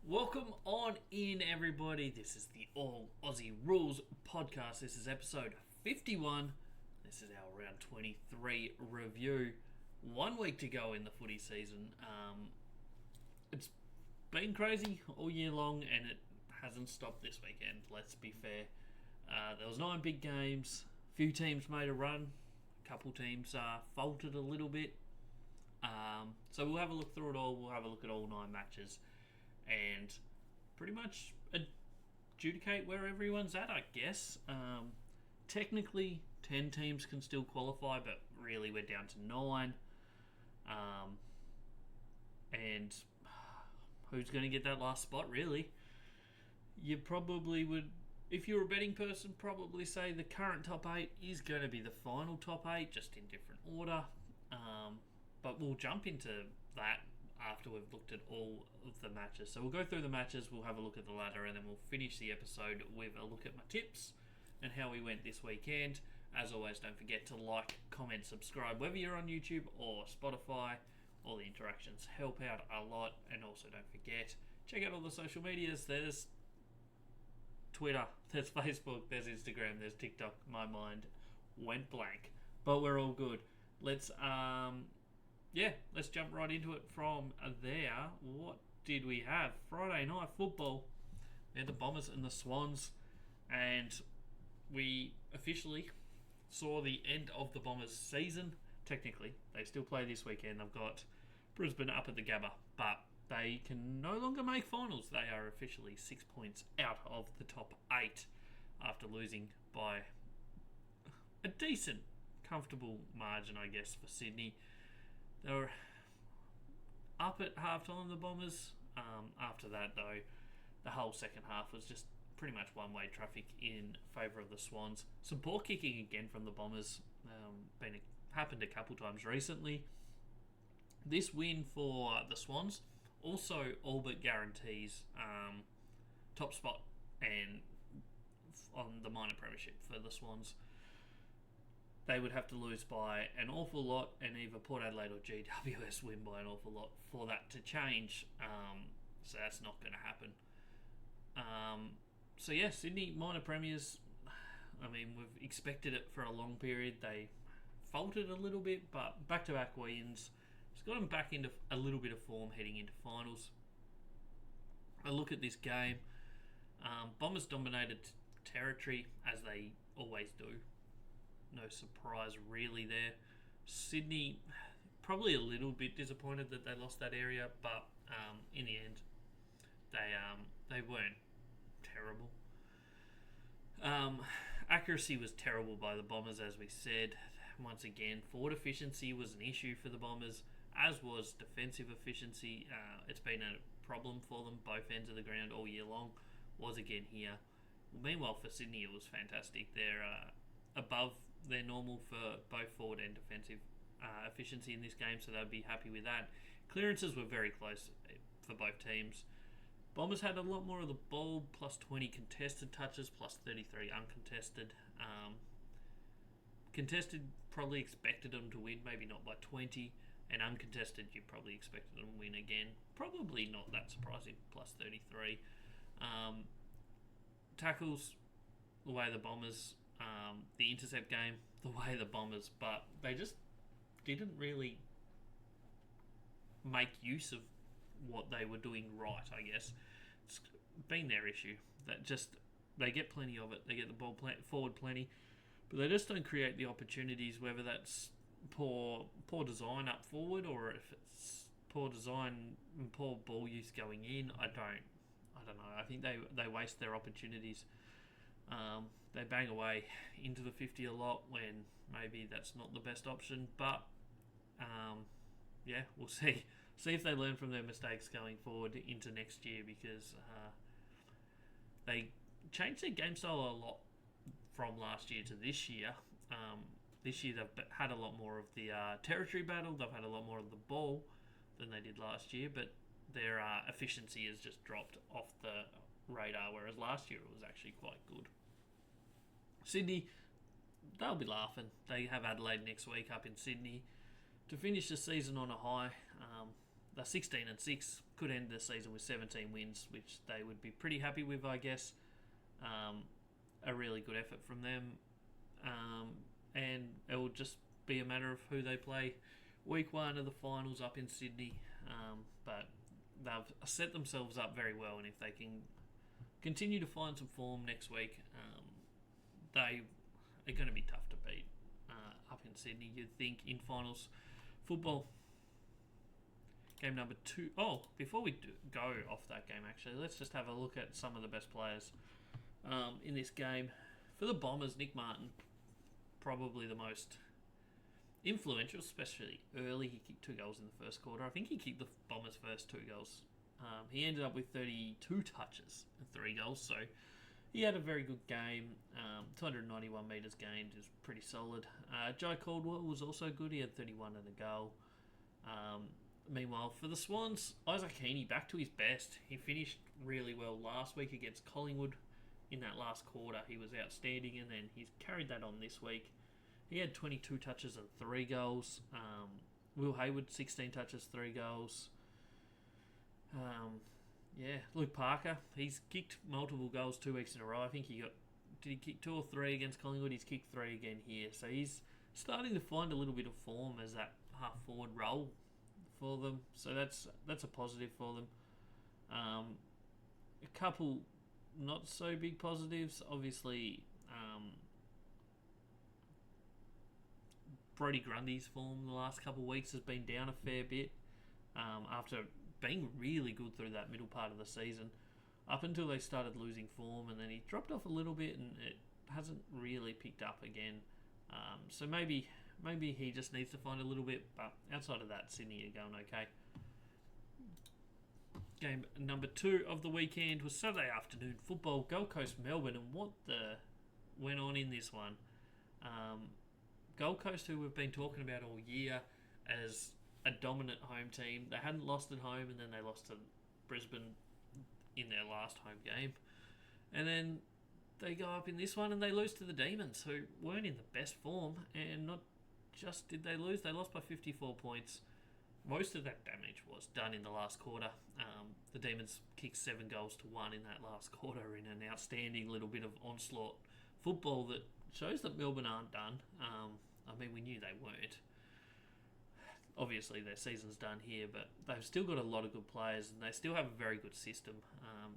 Welcome on in, everybody. This is the All Aussie Rules podcast. This is episode 51. This is our round 23 review. 1 week to go in the footy season. It's been crazy all year long, and it hasn't stopped this weekend. Let's be fair. There was 9 big games. A few teams made a run. A couple teams faltered a little bit. So we'll have a look through it all. We'll have a look at all 9 matches and pretty much adjudicate where everyone's at, I guess. Technically, 10 teams can still qualify, but really we're down to 9. And who's going to get that last spot, really? You probably would, if you're a betting person, probably say the current top 8 is going to be the final top 8, just in different order. But we'll jump into that after we've looked at all of the matches. So we'll go through the matches, we'll have a look at the ladder, and then we'll finish the episode with a look at my tips and how we went this weekend. As always, don't forget to like, comment, subscribe, whether you're on YouTube or Spotify. All the interactions help out a lot. And also don't forget, check out all the social medias. There's Twitter, there's Facebook, there's Instagram, there's TikTok. My mind went blank, but we're all good. Let's jump right into it from there. What did we have? Friday night football. We had the Bombers and the Swans, and we officially saw the end of the Bombers season. Technically, they still play this weekend. They've got Brisbane up at the Gabba, but they can no longer make finals. They are officially 6 points out of the top 8 after losing by a decent, comfortable margin, I guess, for Sydney. They were up at halftime, the Bombers. After that, though, the whole second half was just pretty much one-way traffic in favour of the Swans. Some poor kicking again from the Bombers. Happened a couple times recently. This win for the Swans also all but guarantees top spot and on the minor premiership for the Swans. They would have to lose by an awful lot, and either Port Adelaide or GWS win by an awful lot for that to change. So that's not going to happen. Sydney minor premiers. I mean, we've expected it for a long period. They faltered a little bit, but back-to-back wins. It's got them back into a little bit of form heading into finals. A look at this game. Bombers dominated territory, as they always do. No surprise really there. Sydney, probably a little bit disappointed that they lost that area, but in the end, they weren't terrible. Accuracy was terrible by the Bombers, as we said. Once again, forward efficiency was an issue for the Bombers, as was defensive efficiency. It's been a problem for them, both ends of the ground all year long. Was again here. Meanwhile, for Sydney, it was fantastic. They're above their normal for both forward and defensive efficiency in this game, so they'd be happy with that. Clearances were very close for both teams. Bombers had a lot more of the ball, plus 20 contested touches, plus 33 uncontested. Contested, probably expected them to win, maybe not by 20, and uncontested, you probably expected them to win again. Probably not that surprising, plus 33. Tackles, the way the Bombers, the intercept game, the way the Bombers, but they just didn't really make use of what they were doing right, I guess. It's been their issue. They get plenty of it. They get the ball forward plenty, but they just don't create the opportunities, whether that's poor design up forward or if it's poor design and poor ball use going in. I don't know. I think they waste their opportunities. They bang away into the 50 a lot when maybe that's not the best option, but we'll see if they learn from their mistakes going forward into next year, because they changed their game style a lot from last year to this year. This year they've had a lot more of the territory battle. They've had a lot more of the ball than they did last year, but their efficiency has just dropped off the radar, whereas last year it was actually quite good. Sydney, they'll be laughing. They have Adelaide next week up in Sydney to finish the season on a high. They're 16-6. could end the season with 17 wins, which they would be pretty happy with, I guess. A really good effort from them. And it will just be a matter of who they play week 1 of the finals up in Sydney. But they've set themselves up very well, and if they can continue to find some form next week, they are going to be tough to beat up in Sydney, you'd think, in finals football. Game number 2. Oh, before we go off that game, actually, let's just have a look at some of the best players in this game. For the Bombers, Nick Martin, probably the most influential, especially early. He kicked 2 goals in the first quarter. I think he kicked the Bombers' first 2 goals. He ended up with 32 touches and 3 goals, so he had a very good game. 291 metres gained is pretty solid. Jai Caldwell was also good. He had 31 and a goal. Meanwhile, for the Swans, Isaac Heaney back to his best. He finished really well last week against Collingwood. In that last quarter, he was outstanding, and then he's carried that on this week. He had 22 touches and 3 goals. Will Hayward, 16 touches, 3 goals. Luke Parker, he's kicked multiple goals 2 weeks in a row. I think did he kick 2 or 3 against Collingwood? He's kicked 3 again here. So he's starting to find a little bit of form as that half-forward role for them. So that's a positive for them. A couple not so big positives. Obviously, Brodie Grundy's form the last couple of weeks has been down a fair bit after being really good through that middle part of the season up until they started losing form, and then he dropped off a little bit and it hasn't really picked up again. So maybe he just needs to find a little bit, but outside of that, Sydney are going okay. Game number 2 of the weekend was Saturday afternoon football, Gold Coast Melbourne, and what went on in this one. Gold Coast, who we've been talking about all year as a dominant home team, they hadn't lost at home, and then they lost to Brisbane in their last home game, and then they go up in this one and they lose to the Demons, who weren't in the best form, and not just did they lose, they lost by 54 points. Most of that damage was done in the last quarter. The Demons kicked 7 goals to 1 in that last quarter in an outstanding little bit of onslaught football that shows that Melbourne aren't done. We knew they weren't. Obviously, their season's done here, but they've still got a lot of good players, and they still have a very good system.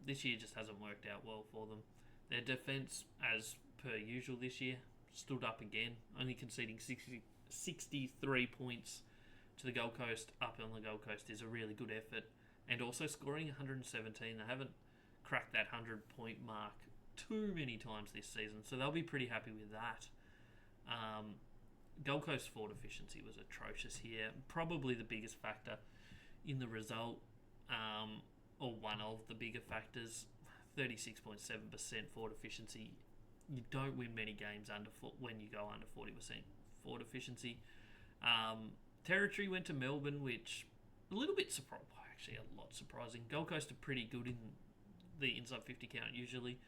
This year just hasn't worked out well for them. Their defence, as per usual this year, stood up again, only conceding 63 points to the Gold Coast up on the Gold Coast is a really good effort, and also scoring 117. They haven't cracked that 100-point mark too many times this season, so they'll be pretty happy with that. Gold Coast forward efficiency was atrocious here, probably the biggest factor in the result, or one of the bigger factors. 36.7% forward efficiency. You don't win many games when you go under 40% forward efficiency. Territory went to Melbourne, which a little bit actually a lot surprising. Gold Coast are pretty good in the inside 50 count usually,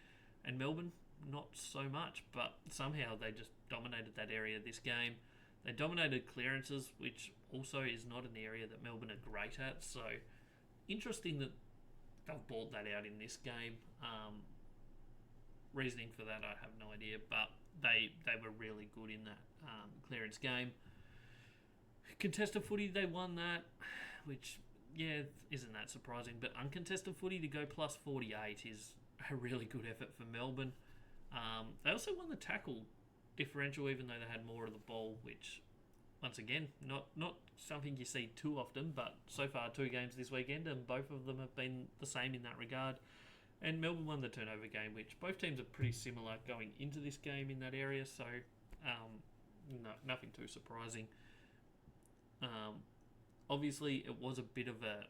and Melbourne not so much, but somehow they just dominated that area this game. They dominated clearances, which also is not an area that Melbourne are great at, so interesting that they've bought that out in this game. Reasoning for that, I have no idea, but they were really good in that clearance game. Contested footy, they won that, which, isn't that surprising, but uncontested footy to go plus 48 is a really good effort for Melbourne. They also won the tackle differential, even though they had more of the ball, which, once again, not something you see too often, but so far 2 games this weekend, and both of them have been the same in that regard. And Melbourne won the turnover game, which both teams are pretty similar going into this game in that area, so nothing too surprising. Obviously, it was a bit of a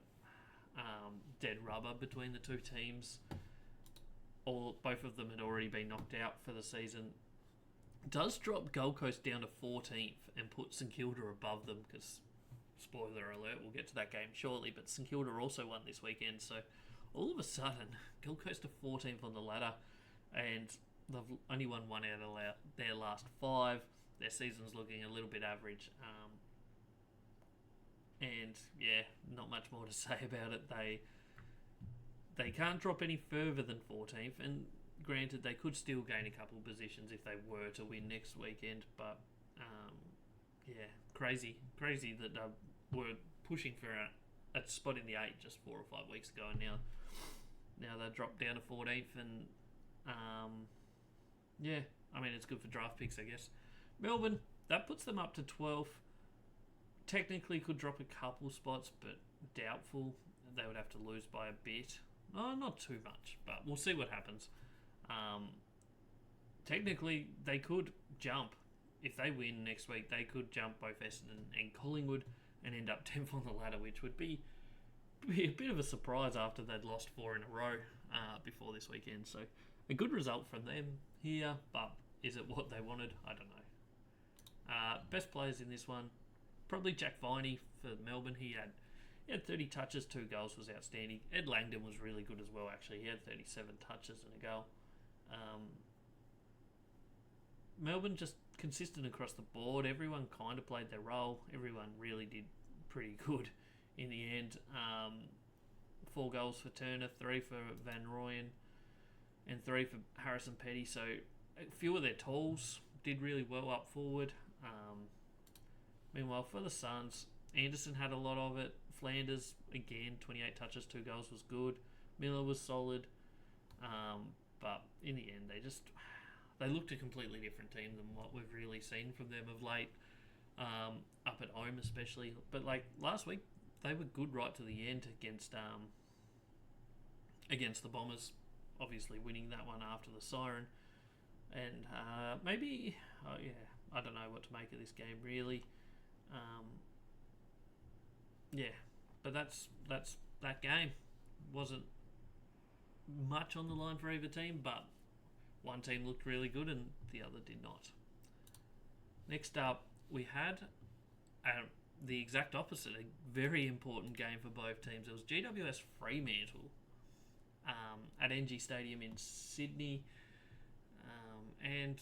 dead rubber between the 2 teams. Both of them had already been knocked out for the season. Does drop Gold Coast down to 14th and put St Kilda above them, because, spoiler alert, we'll get to that game shortly, but St Kilda also won this weekend, so all of a sudden, Gold Coast are 14th on the ladder, and they've only won 1 out of their last 5. Their season's looking a little bit average. And, not much more to say about it. they can't drop any further than 14th, and granted, they could still gain a couple of positions if they were to win next weekend, but yeah, crazy that they were pushing for a spot in the 8 just 4 or 5 weeks ago, and now they dropped down to 14th, and yeah, I mean, it's good for draft picks, I guess. Melbourne, that puts them up to 12th. Technically could drop a couple spots, but doubtful. They would have to lose by a bit. No, not too much, but we'll see what happens. Technically, they could jump. If they win next week, they could jump both Essendon and Collingwood and end up 10th on the ladder, which would be a bit of a surprise after they'd lost 4 in a row before this weekend. So a good result from them here, but is it what they wanted? I don't know. Best players in this one, probably Jack Viney for Melbourne. He had 30 touches, 2 goals, was outstanding. Ed Langdon was really good as well, actually. He had 37 touches and a goal. Melbourne just consistent across the board. Everyone kind of played their role. Everyone really did pretty good in the end. 4 goals for Turner, 3 for Van Rooyen, and 3 for Harrison Petty. So a few of their tools did really well up forward. Meanwhile, for the Suns, Anderson had a lot of it. Flanders, again, 28 touches, 2 goals was good. Miller was solid. But in the end, they looked a completely different team than what we've really seen from them of late, up at home especially. But like last week, they were good right to the end against the Bombers, obviously winning that one after the siren. And I don't know what to make of this game really. But that's that game. Wasn't much on the line for either team, but one team looked really good and the other did not. Next up, we had the exact opposite, a very important game for both teams. It was GWS Fremantle at NG Stadium in Sydney, and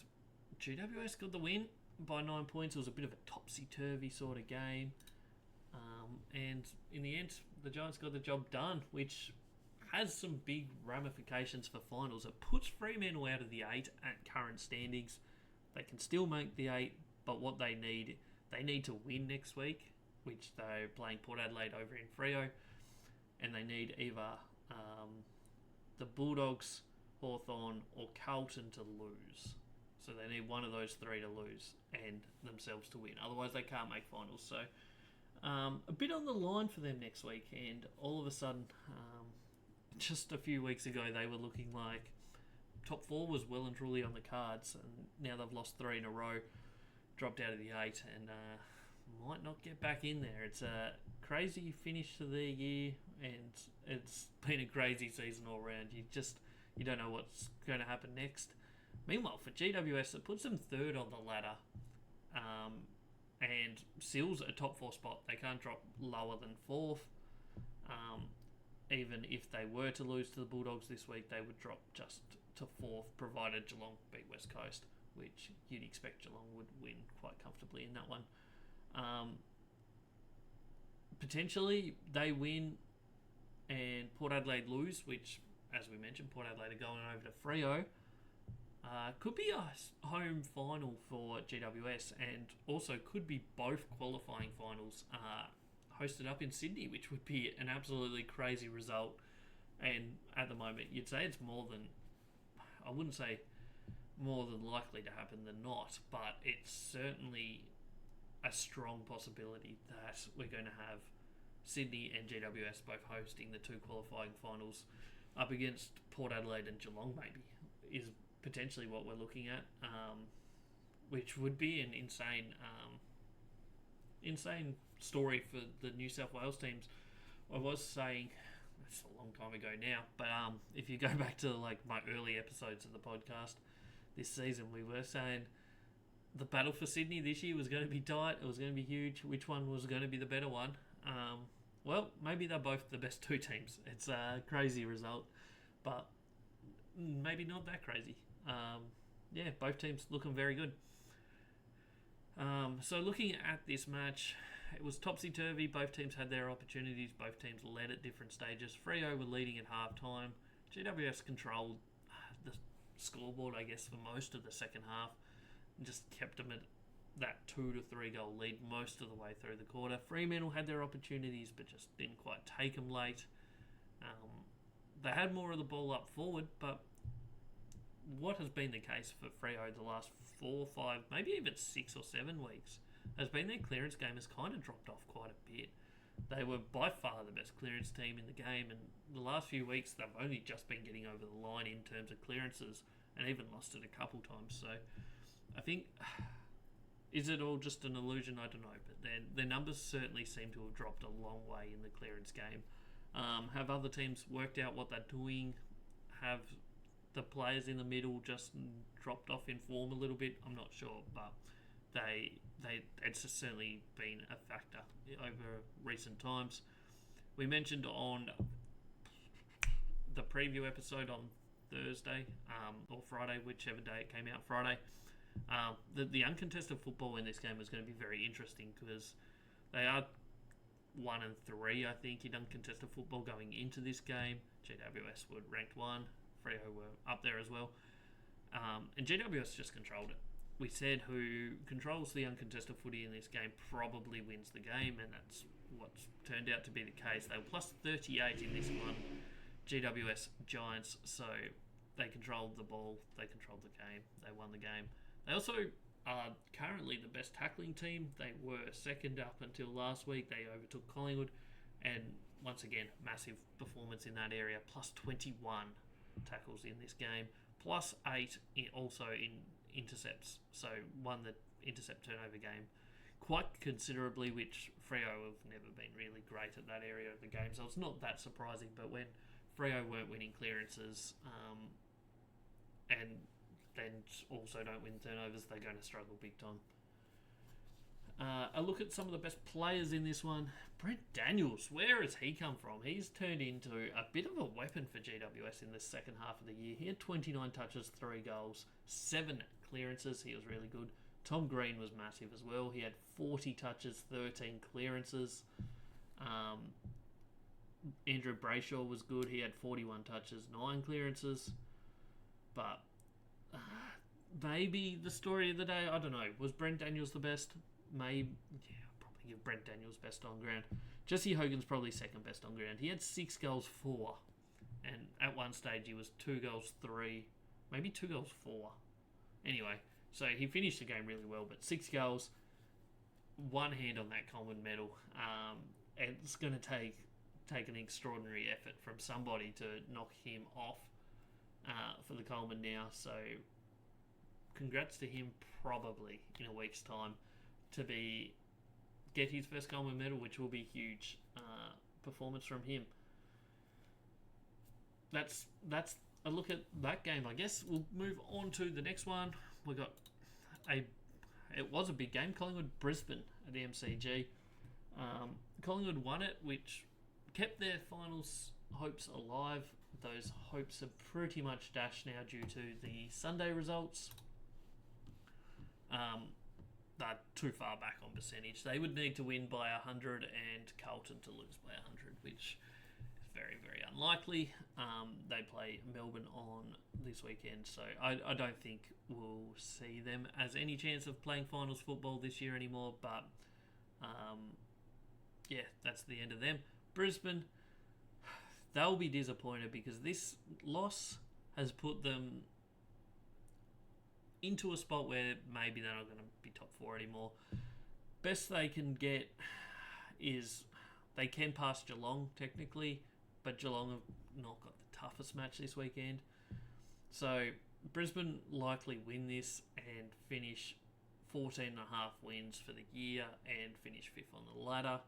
GWS got the win by 9 points. It was a bit of a topsy-turvy sort of game, and in the end, the Giants got the job done, which has some big ramifications for finals. It puts Fremantle out of the 8 at current standings. They can still make the 8, but what they need to win next week, which they're playing Port Adelaide over in Freo, and they need either the Bulldogs, Hawthorn, or Carlton to lose. So they need one of those 3 to lose and themselves to win. Otherwise, they can't make finals. So a bit on the line for them next week, and all of a sudden, just a few weeks ago, they were looking like top 4 was well and truly on the cards, and now they've lost 3 in a row, dropped out of the 8, and might not get back in there. It's a crazy finish to their year, and it's been a crazy season all around. You don't know what's going to happen next. Meanwhile, for GWS, it puts them 3rd on the ladder, and seals a top 4 spot. They can't drop lower than 4th. Even if they were to lose to the Bulldogs this week, they would drop just to 4th, provided Geelong beat West Coast, which you'd expect Geelong would win quite comfortably in that one. Potentially, they win and Port Adelaide lose, which, as we mentioned, Port Adelaide are going over to Freo. Could be a home final for GWS, and also could be both qualifying finals hosted up in Sydney, which would be an absolutely crazy result. And at the moment, you'd say it's I wouldn't say more than likely to happen than not, but it's certainly a strong possibility that we're going to have Sydney and GWS both hosting the 2 qualifying finals up against Port Adelaide and Geelong, maybe, is potentially what we're looking at, which would be an insane story for the New South Wales teams. I was saying, it's a long time ago now, but if you go back to like my early episodes of the podcast this season, we were saying the battle for Sydney this year was going to be tight. It was going to be huge. Which one was going to be the better one? Well, maybe they're both the best 2 teams. It's a crazy result, but maybe not that crazy. Both teams looking very good. So looking at this match, it was topsy-turvy. Both teams had their opportunities. Both teams led at different stages. Freo were leading at halftime. GWS controlled the scoreboard, I guess, for most of the second half. And just kept them at that 2 to 3 goal lead most of the way through the quarter. Fremantle had their opportunities, but just didn't quite take them late. They had more of the ball up forward, but what has been the case for Freo the last 4, 5, maybe even 6 or 7 weeks has been their clearance game has kind of dropped off quite a bit. They were by far the best clearance team in the game, and the last few weeks they've only just been getting over the line in terms of clearances, and even lost it a couple times. So I think, is it all just an illusion? I don't know, but their numbers certainly seem to have dropped a long way in the clearance game. Have other teams worked out what they're doing? Have the players in the middle just dropped off in form a little bit? I'm not sure, but it's certainly been a factor over recent times. We mentioned on the preview episode on Thursday or Friday, whichever day it came out, Friday, the uncontested football in this game was going to be very interesting because they are 1 and 3, I think, in uncontested football going into this game. GWS were ranked 1. Freo were up there as well. And GWS just controlled it. We said who controls the uncontested footy in this game probably wins the game, and that's what's turned out to be the case. They were plus 38 in this one, GWS Giants, so they controlled the ball, they controlled the game, they won the game. They also are currently the best tackling team. They were second up until last week. They overtook Collingwood, and once again, massive performance in that area, plus 21 tackles in this game, plus 8 also in intercepts, so won the intercept turnover game quite considerably, which Freo have never been really great at that area of the game, so it's not that surprising. But when Freo weren't winning clearances and then also don't win turnovers, they're going to struggle big time. A look at some of the best players in this one. Brent Daniels, where has he come from? He's turned into a bit of a weapon for GWS in the second half of the year. He had 29 touches, 3 goals, 7 clearances. He was really good. Tom Green was massive as well. He had 40 touches, 13 clearances. Andrew Brayshaw was good. He had 41 touches, 9 clearances. But maybe the story of the day, I don't know. Was Brent Daniels the best? Maybe, yeah, I'll probably give Brent Daniels best on ground. Jesse Hogan's probably second best on ground. He had 6 goals, 4. And at one stage he was 2 goals, 3. Maybe 2 goals, 4. Anyway, so he finished the game really well, but 6 goals, 1 hand on that Coleman medal. It's going to take an extraordinary effort from somebody to knock him off for the Coleman now. So congrats to him, probably in a week's time, to get his first Coleman medal, which will be huge performance from him. That's a look at that game. I guess we'll move on to the next one. It was a big game, Collingwood Brisbane at the MCG. Collingwood won it, which kept their finals hopes alive. Those hopes are pretty much dashed now due to the Sunday results. They're too far back on percentage. They would need to win by 100 and Carlton to lose by 100, which is very, very unlikely. They play Melbourne on this weekend, so I don't think we'll see them as any chance of playing finals football this year anymore, but yeah, that's the end of them. Brisbane, they'll be disappointed because this loss has put them into a spot where maybe they're not going to be top 4 anymore. Best they can get is they can pass Geelong technically, but Geelong have not got the toughest match this weekend. So Brisbane likely win this and finish 14.5 wins for the year and finish 5th on the ladder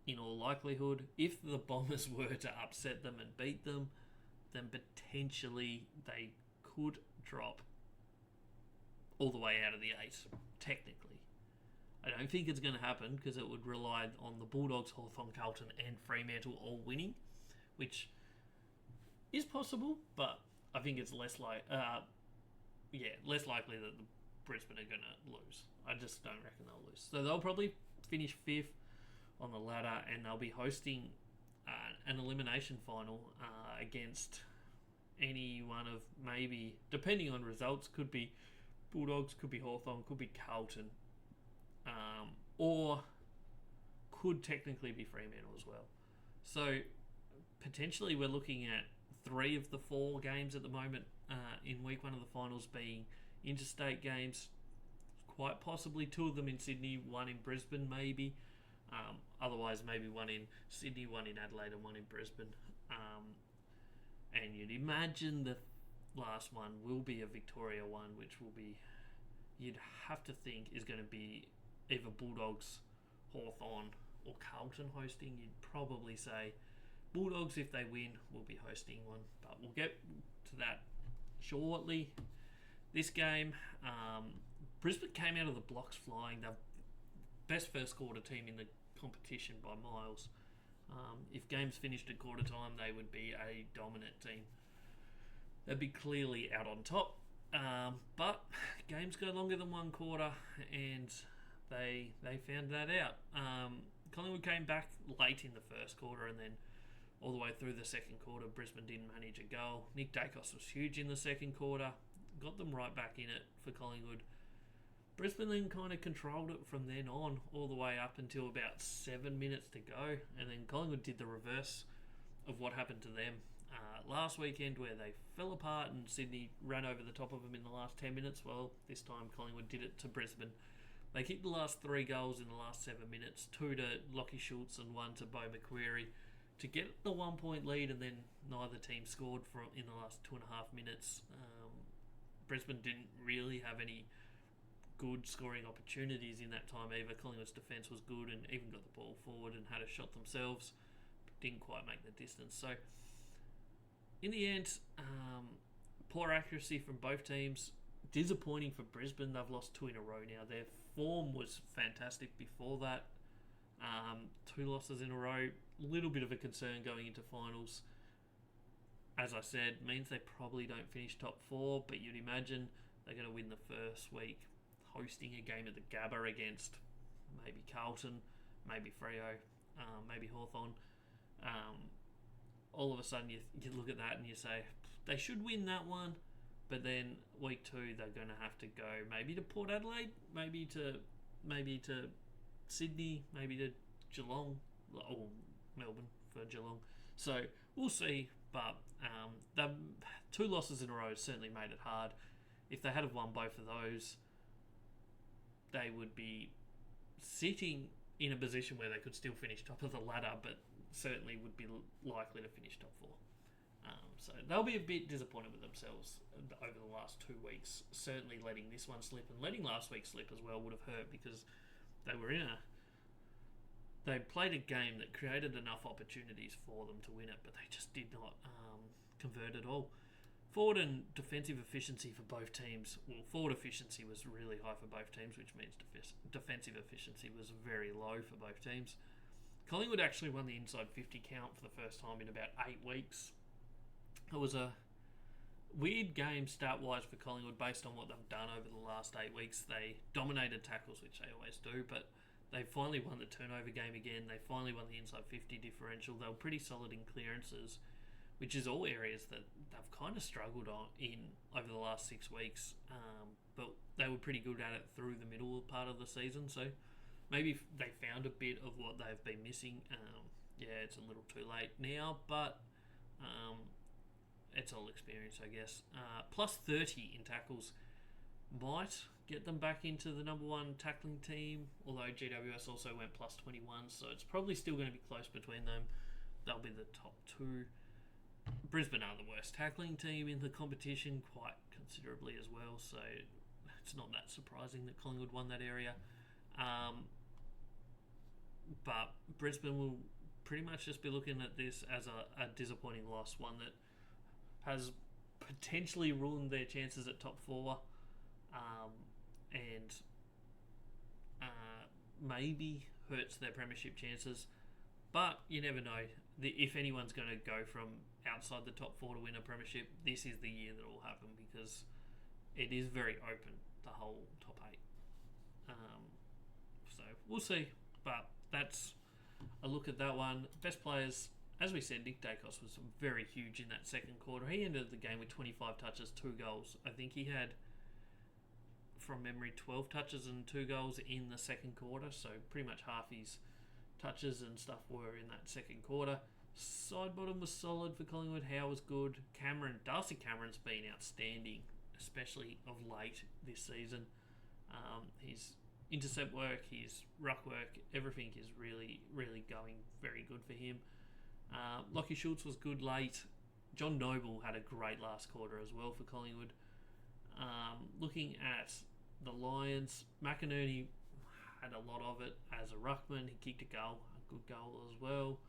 in all likelihood. If the Bombers were to upset them and beat them, then potentially they could drop all the way out of the 8, technically. I don't think it's going to happen because it would rely on the Bulldogs, Hawthorn, Carlton and Fremantle all winning, which is possible, but I think it's less likely that the Brisbane are going to lose. I just don't reckon they'll lose. So they'll probably finish 5th, on the ladder, and they'll be hosting an elimination final against any one of, maybe, depending on results, could be Bulldogs, could be Hawthorn, could be Carlton, or could technically be Fremantle as well. So potentially we're looking at 3 of the 4 games at the moment in week 1 of the finals being interstate games. Quite possibly 2 of them in Sydney, 1 in Brisbane maybe. Otherwise maybe 1 in Sydney, 1 in Adelaide and 1 in Brisbane. And you'd imagine the last one will be a Victoria one, which will be, you'd have to think, is going to be either Bulldogs, Hawthorn or Carlton hosting. You'd probably say Bulldogs, if they win, will be hosting one, but we'll get to that shortly. This game, Brisbane came out of the blocks flying. They're best first quarter team in the competition by miles. If games finished at quarter time, they would be a dominant team. They'd be clearly out on top. But games go longer than 1 quarter, and they found that out. Collingwood came back late in the first quarter, and then all the way through the second quarter, Brisbane didn't manage a goal. Nick Dacos was huge in the second quarter, got them right back in it for Collingwood. Brisbane then kind of controlled it from then on, all the way up until about 7 minutes to go, and then Collingwood did the reverse of what happened to them last weekend, where they fell apart and Sydney ran over the top of them in the last 10 minutes. Well, this time Collingwood did it to Brisbane. They kicked the last 3 goals in the last 7 minutes, 2 to Lockie Schultz and 1 to Bo McQuarrie, to get the 1 point lead, and then neither team scored in the last 2.5 minutes. Brisbane didn't really have any good scoring opportunities in that time either. Collingwood's defence was good and even got the ball forward and had a shot themselves, but didn't quite make the distance. So in the end, poor accuracy from both teams. Disappointing for Brisbane. They've lost 2 in a row now. Their form was fantastic before that. 2 losses in a row. Little bit of a concern going into finals. As I said, means they probably don't finish top 4, but you'd imagine they're going to win the first week, hosting a game at the Gabba against maybe Carlton, maybe Freo, maybe Hawthorn. All of a sudden you look at that and you say they should win that one, but then week 2 they're going to have to go maybe to Port Adelaide, maybe to Sydney, maybe to Geelong, or Melbourne for Geelong. So we'll see, but the 2 losses in a row certainly made it hard. If they had have won both of those, they would be sitting in a position where they could still finish top of the ladder, but certainly would be likely to finish top 4. So they'll be a bit disappointed with themselves over the last 2 weeks. Certainly letting this one slip and letting last week slip as well would have hurt, because they played a game that created enough opportunities for them to win it, but they just did not convert at all. Forward and defensive efficiency for both teams. Well, forward efficiency was really high for both teams, which means defensive efficiency was very low for both teams. Collingwood actually won the inside 50 count for the first time in about 8 weeks. It was a weird game stat-wise for Collingwood based on what they've done over the last 8 weeks. They dominated tackles, which they always do, but they finally won the turnover game again. They finally won the inside 50 differential. They were pretty solid in clearances, which is all areas that they've kind of struggled in over the last 6 weeks. But they were pretty good at it through the middle part of the season, so maybe they found a bit of what they've been missing. It's a little too late now, but it's all experience, I guess. Plus 30 in tackles might get them back into the number 1 tackling team, although GWS also went plus 21, so it's probably still going to be close between them. They'll be the top 2. Brisbane are the worst tackling team in the competition, quite considerably as well, so it's not that surprising that Collingwood won that area. But Brisbane will pretty much just be looking at this as a disappointing loss, one that has potentially ruined their chances at top 4, and maybe hurts their premiership chances. But you never know. If anyone's going to go from outside the top 4 to win a premiership, this is the year that it will happen, because it is very open, the whole top 8. So we'll see. But that's a look at that one. Best players, as we said, Nick Dacos was very huge in that second quarter. He ended the game with 25 touches, 2 goals. I think he had, from memory, 12 touches and 2 goals in the second quarter, so pretty much half his touches and stuff were in that second quarter. Side bottom was solid for Collingwood. Howe was good. Darcy Cameron's been outstanding, especially of late this season. His intercept work, his ruck work, everything is really, really going very good for him. Lockie Schultz was good late. John Noble had a great last quarter as well for Collingwood. Looking at the Lions, McInerney had a lot of it as a ruckman. He kicked a good goal as well.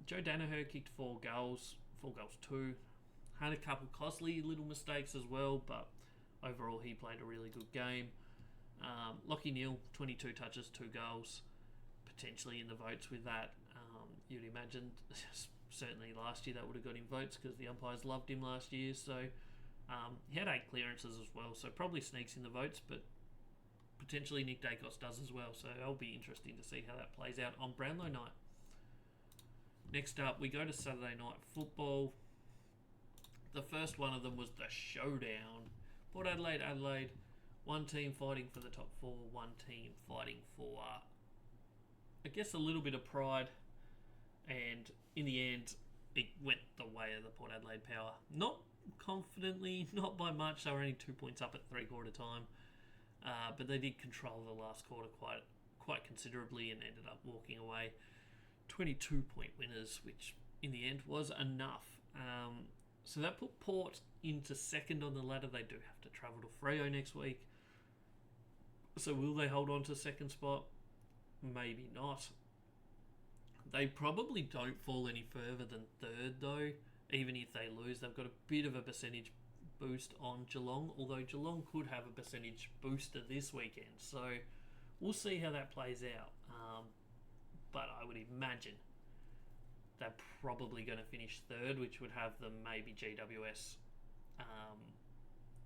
Joe Danaher kicked 4 goals 2. Had a couple costly little mistakes as well, but overall he played a really good game. Lachie Neale, 22 touches, 2 goals, potentially in the votes with that. You'd imagine, certainly last year that would have got him votes because the umpires loved him last year. So he had 8 clearances as well, so probably sneaks in the votes, but potentially Nick Dacos does as well. So it'll be interesting to see how that plays out on Brownlow night. Next up, we go to Saturday night football. The first one of them was the showdown. Port Adelaide. One team fighting for the top 4, one team fighting for, I guess, a little bit of pride. And in the end, it went the way of the Port Adelaide Power. Not confidently, not by much. They were only 2 points up at three-quarter time. But they did control the last quarter quite considerably and ended up walking away 22-point winners, which in the end was enough. So that put Port into second on the ladder. They do have to travel to Freo next week. So will they hold on to second spot? Maybe not. They probably don't fall any further than third, though. Even if they lose, they've got a bit of a percentage boost on Geelong, although Geelong could have a percentage booster this weekend. So we'll see how that plays out. But I would imagine they're probably going to finish third, which would have them maybe GWS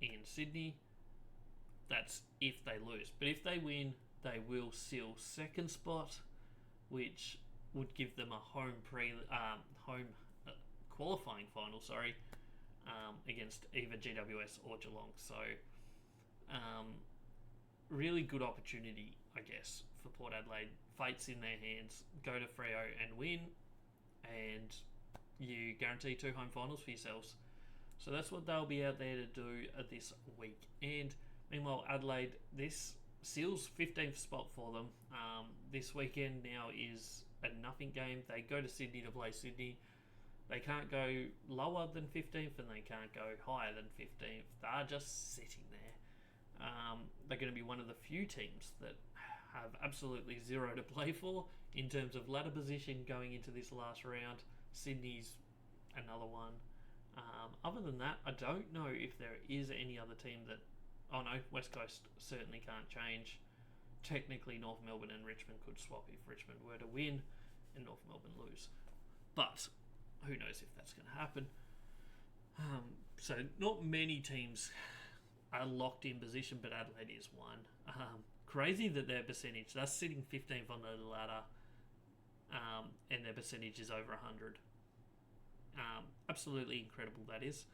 in Sydney. That's if they lose. But if they win, they will seal second spot, which would give them a home qualifying final, against either GWS or Geelong. So really good opportunity, I guess, for Port Adelaide. Fate's in their hands. Go to Freo and win, and you guarantee 2 home finals for yourselves. So that's what they'll be out there to do this week. And meanwhile, Adelaide, this seals 15th spot for them. This weekend now is a nothing game. They go to Sydney to play Sydney. They can't go lower than 15th and they can't go higher than 15th. They're just sitting there. They're going to be one of the few teams that have absolutely zero to play for in terms of ladder position going into this last round. Sydney's another one. Other than that, I don't know if there is any other team that... Oh no, West Coast certainly can't change. Technically, North Melbourne and Richmond could swap if Richmond were to win and North Melbourne lose. But who knows if that's going to happen. So not many teams are locked in position, but Adelaide is one. Crazy that their percentage, they're sitting 15th on the ladder, and their percentage is over 100. Absolutely incredible that is.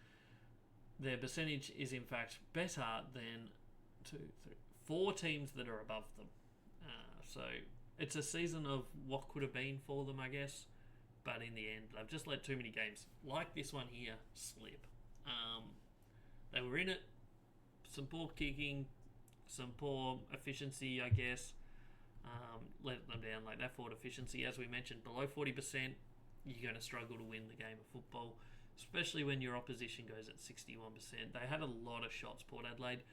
Their percentage is in fact better than 4 teams that are above them. So it's a season of what could have been for them, I guess. But in the end, they've just let too many games, like this one here, slip. They were in it. Some poor kicking, some poor efficiency, I guess. Let them down like that. Forward efficiency, as we mentioned, below 40%, you're going to struggle to win the game of football, especially when your opposition goes at 61%. They had a lot of shots, Port Adelaide.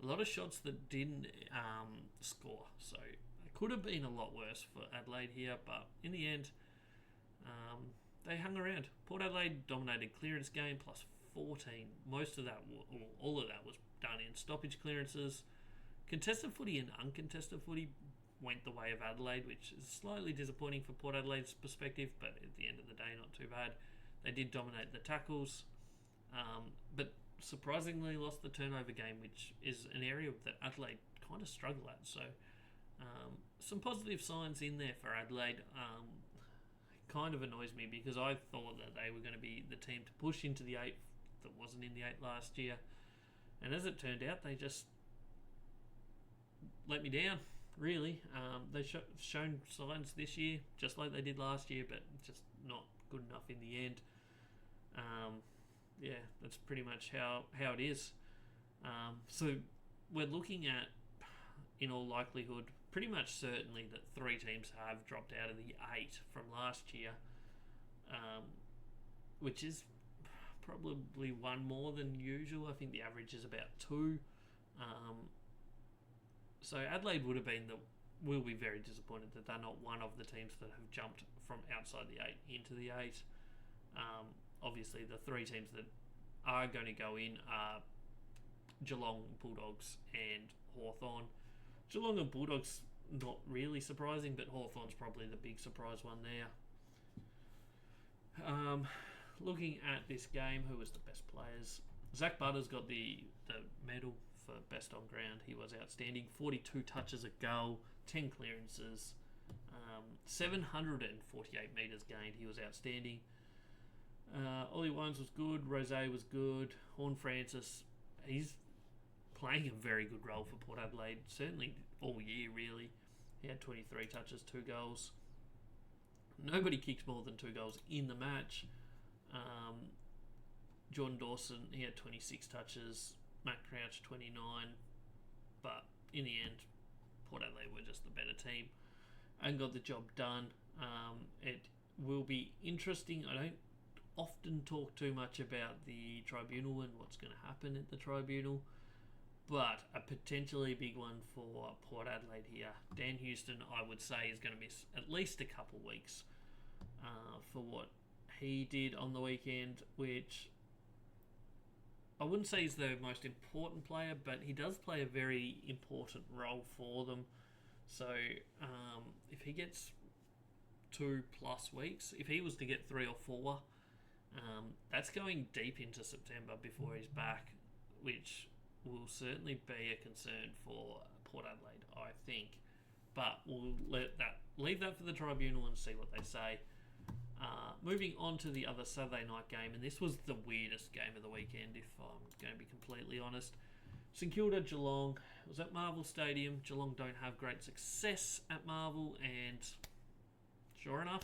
A lot of shots that didn't score. So it could have been a lot worse for Adelaide here, but in the end, they hung around. Port Adelaide dominated clearance game plus 14. Most of that, or all of that, was done in stoppage clearances. Contested footy and uncontested footy went the way of Adelaide, which is slightly disappointing for Port Adelaide's perspective, but at the end of the day, not too bad. They did dominate the tackles, but surprisingly lost the turnover game, which is an area that Adelaide kind of struggle at. So Some positive signs in there for Adelaide. Kind of annoys me because I thought that they were going to be the team to push into the 8 that wasn't in the 8 last year. And as it turned out, they just let me down, really. They've shown signs this year, just like they did last year, but just not good enough in the end. Yeah, that's pretty much how it is. So we're looking at, in all likelihood, pretty much certainly that 3 teams have dropped out of the 8 from last year, which is probably one more than usual. I think the average is about 2. So Adelaide will be very disappointed that they're not one of the teams that have jumped from outside the 8 into the 8. Obviously, the 3 teams that are going to go in are Geelong, Bulldogs and Hawthorn. Geelong and Bulldogs, not really surprising, but Hawthorn's probably the big surprise one there. Looking at this game, who was the best players? Zach Butters got the medal for best on ground. He was outstanding. 42 touches a goal, 10 clearances, 748 metres gained. He was outstanding. Ollie Wines was good. Rose was good. Horn Francis, he's playing a very good role for Port Adelaide, certainly all year, really. He had 23 touches, 2 goals. Nobody kicked more than 2 goals in the match. Jordan Dawson, he had 26 touches. Matt Crouch, 29. But in the end, Port Adelaide were just the better team and got the job done. It will be interesting. I don't often talk too much about the tribunal and what's going to happen at the tribunal, but a potentially big one for Port Adelaide here. Dan Houston, I would say, is going to miss at least a couple weeks for what he did on the weekend, which I wouldn't say he's the most important player, but he does play a very important role for them. So if he gets 2+ weeks, if he was to get 3 or 4, that's going deep into September before he's back, which will certainly be a concern for Port Adelaide, I think. But we'll leave that for the tribunal and see what they say. Moving on to the other Saturday night game, and this was the weirdest game of the weekend, if I'm going to be completely honest. St Kilda Geelong. It was at Marvel Stadium. Geelong don't have great success at Marvel, and sure enough,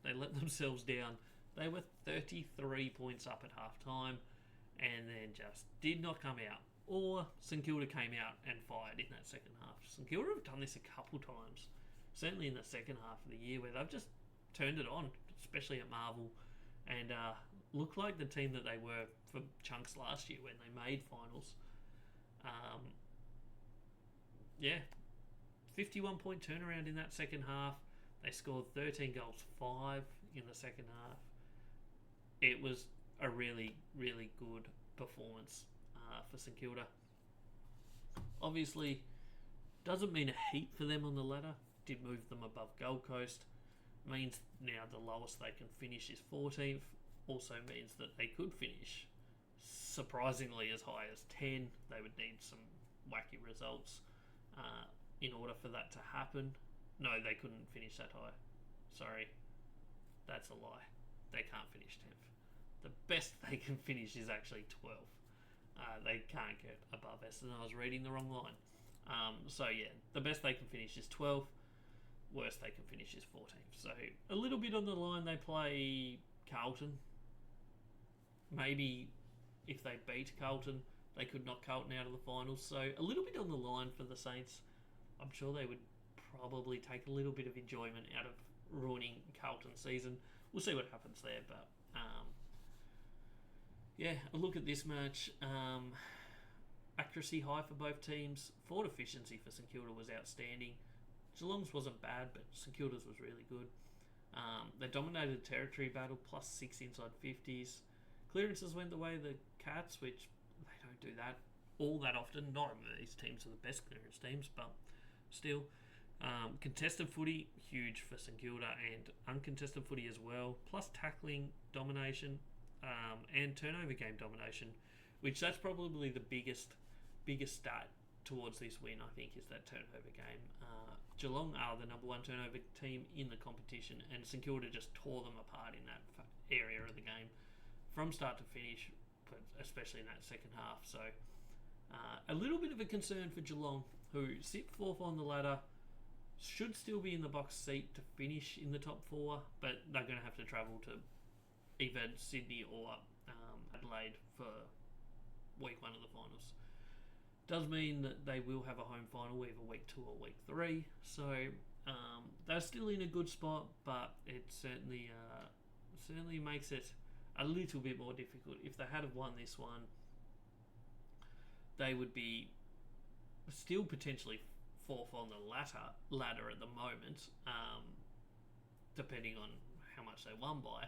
they let themselves down. They were 33 points up at half-time and then just did not come out. Or St Kilda came out and fired in that second half. St Kilda have done this a couple times, certainly in the second half of the year, where they've just turned it on, especially at Marvel, and looked like the team that they were for chunks last year when they made finals. 51-point turnaround in that second half. They scored 13 goals, 5 in the second half. It was a really, really good performance for St Kilda. Obviously, doesn't mean a heap for them on the ladder. Did move them above Gold Coast. Means now the lowest they can finish is 14th. Also means that they could finish surprisingly as high as 10. They would need some wacky results in order for that to happen. No, they couldn't finish that high. Sorry, that's a lie. They can't finish 10th. The best they can finish is actually 12th. They can't get above Essendon. I was reading the wrong line. So yeah, the best they can finish is 12th. Worst they can finish is 14th. So a little bit on the line. They play Carlton. Maybe if they beat Carlton, they could knock Carlton out of the finals. So a little bit on the line for the Saints. I'm sure they would probably take a little bit of enjoyment out of ruining Carlton's season. We'll see what happens there. But a look at this match. Accuracy high for both teams. Forward efficiency for St Kilda was outstanding. Geelong's wasn't bad, but St Kilda's was really good. They dominated the territory battle, +6 inside 50s. Clearances went the way of the Cats, which they don't do that all that often. Not these teams are the best clearance teams, but still. Contested footy, huge for St Kilda, and uncontested footy as well. Plus tackling domination and turnover game domination, which that's probably the biggest stat towards this win, I think, is that turnover game. Geelong are the number one turnover team in the competition, and St Kilda just tore them apart in that area of the game from start to finish, but especially in that second half. So a little bit of a concern for Geelong, who sit fourth on the ladder, should still be in the box seat to finish in the top four, but they're going to have to travel to either Sydney or Adelaide for week one of the finals. Does mean that they will have a home final either week 2 or week 3, so they're still in a good spot, but it certainly makes it a little bit more difficult. If they had have won this one, they would be still potentially fourth on the ladder at the moment, depending on how much they won by,